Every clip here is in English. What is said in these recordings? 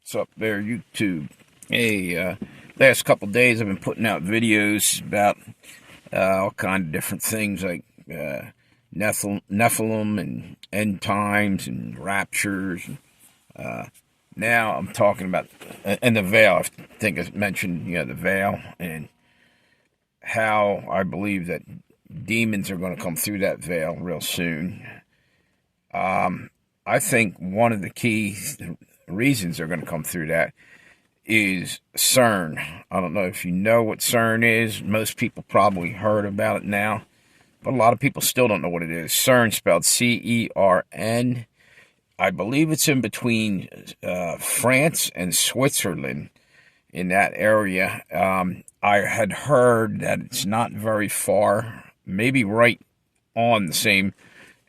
What's up there, YouTube? Hey, last couple days I've been putting out videos about all kind of different things like Nephilim and end times and raptures. Now I'm talking about and the Vail. I think I mentioned the Vail and how I believe that demons are going to come through that Vail real soon. I think one of the key reasons they're going to come through that is Cern. I don't know if you know what Cern is. Most people probably heard about it now, but a lot of people still don't know what it is. Cern, spelled C-E-R-N. I believe it's in between France and Switzerland, in that area. I had heard that it's not very far, maybe right on the same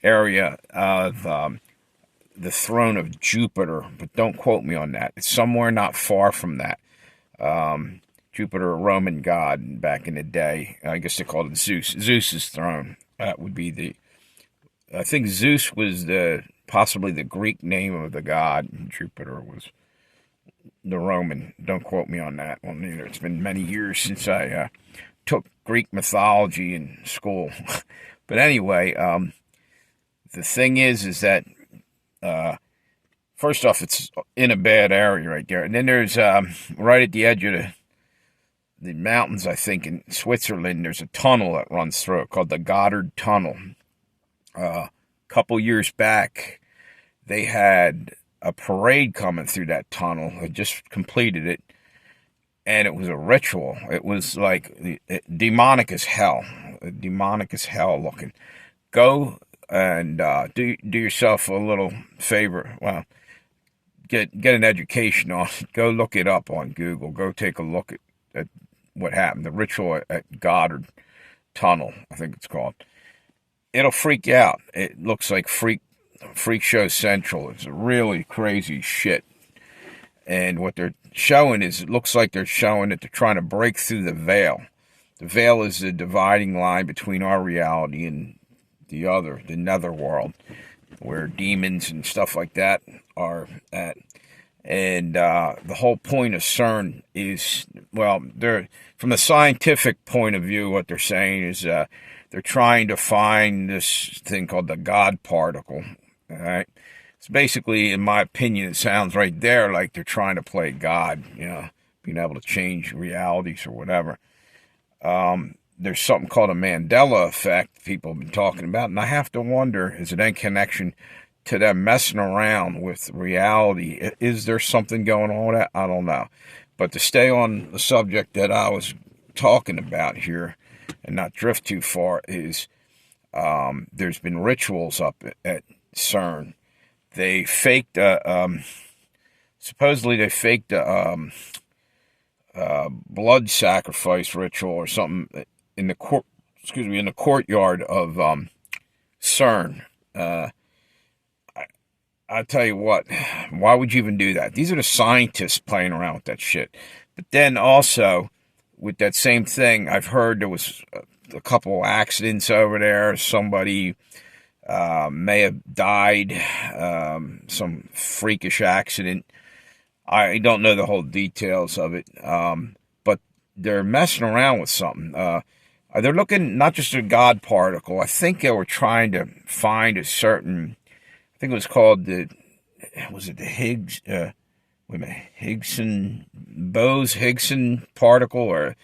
area of the throne of Jupiter, but don't quote me on that. It's somewhere not far from that. Jupiter, a Roman god back in the day. I guess they called it Zeus. Zeus's throne. That would be I think Zeus was possibly the Greek name of the god. Jupiter was the Roman. Don't quote me on that one either. It's been many years since I took Greek mythology in school. But anyway, the thing is that first off, it's in a bad area right there. And then there's, right at the edge of the mountains, I think, in Switzerland, there's a tunnel that runs through it called the Goddard Tunnel. A couple years back, they had a parade coming through that tunnel. They just completed it. And it was a ritual. It was like demonic as hell. Demonic as hell looking. Go and do yourself a little favor. Well, get an education on it. Go look it up on Google. Go take a look at what happened. The ritual at Goddard Tunnel, I think it's called. It'll freak you out. It looks like Freak Show Central. It's really crazy shit. And what they're showing is, it looks like they're showing that they're trying to break through the Veil. The Veil is the dividing line between our reality and the netherworld, where demons and stuff like that are at. And the whole point of Cern is, well, from a scientific point of view, what they're saying is they're trying to find this thing called the God particle. All right. It's basically, in my opinion, it sounds right there like they're trying to play God, being able to change realities or whatever. There's something called a Mandela effect people have been talking about, and I have to wonder, is it in connection to them messing around with reality? Is there something going on with that? I don't know. But to stay on the subject that I was talking about here and not drift too far is there's been rituals up at Cern. They faked supposedly they faked a blood sacrifice ritual or something in the courtyard of Cern. I tell you what, why would you even do that? These are the scientists playing around with that shit. But then also, with that same thing, I've heard there was a couple accidents over there. Somebody may have died, some freakish accident. I don't know the whole details of it, but they're messing around with something. They're looking not just a God particle. I think they were trying to find a certain, I think it was called the Higgs, Bose-Higson particle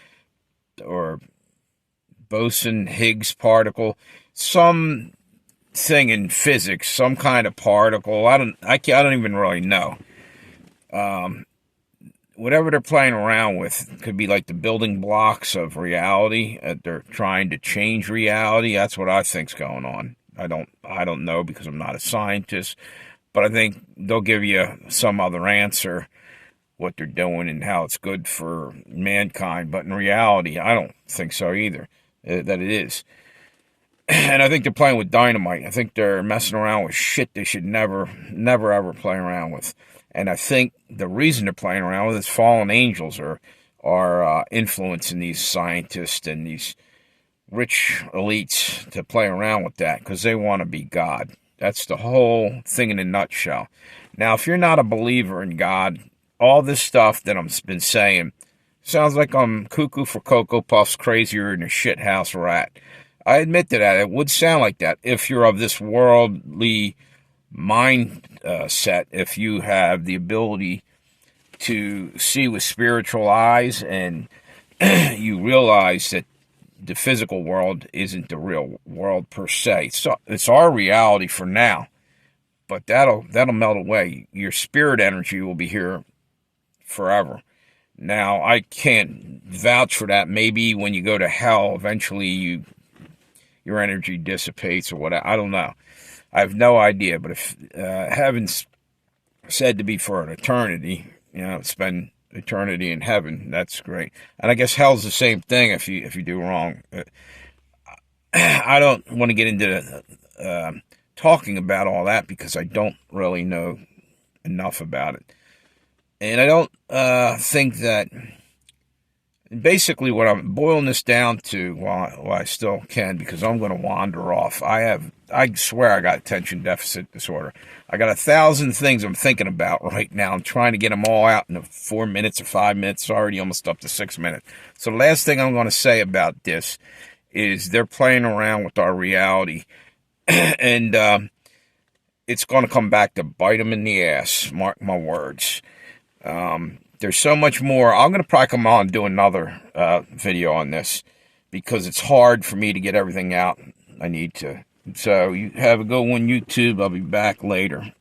or Boson-Higgs particle, some thing in physics, some kind of particle. I don't even really know. Whatever they're playing around with could be like the building blocks of reality. They're trying to change reality. That's what I think's going on. I don't know because I'm not a scientist, but I think they'll give you some other answer what they're doing and how it's good for mankind. But in reality, I don't think so either, that it is. And I think they're playing with dynamite. I think they're messing around with shit they should never, ever play around with. And I think the reason they're playing around with is fallen angels are influencing these scientists and these rich elites to play around with that because they want to be God. That's the whole thing in a nutshell. Now, if you're not a believer in God, all this stuff that I've been saying sounds like I'm cuckoo for Cocoa Puffs, crazier than a shithouse rat. I admit to that. It would sound like that if you're of this worldly mindset, if you have the ability to see with spiritual eyes and you realize that the physical world isn't the real world per se. So it's our reality for now, but that'll melt away. Your spirit energy will be here forever. Now, I can't vouch for that. Maybe when you go to hell, eventually your energy dissipates or whatever. I don't know. I have no idea. But if heaven's said to be for an eternity, spend eternity in heaven, that's great. And I guess hell's the same thing if you do wrong. I don't want to get into talking about all that because I don't really know enough about it. And I don't think that, basically what I'm boiling this down to, while I still can, because I'm going to wander off. I swear I got attention deficit disorder. I got 1,000 things I'm thinking about right now. I'm trying to get them all out in 4 minutes or 5 minutes. It's already almost up to 6 minutes. So the last thing I'm going to say about this is they're playing around with our reality. And it's going to come back to bite them in the ass. Mark my words. There's so much more. I'm going to probably come on and do another video on this because it's hard for me to get everything out I need to. So you have a good one, YouTube. I'll be back later.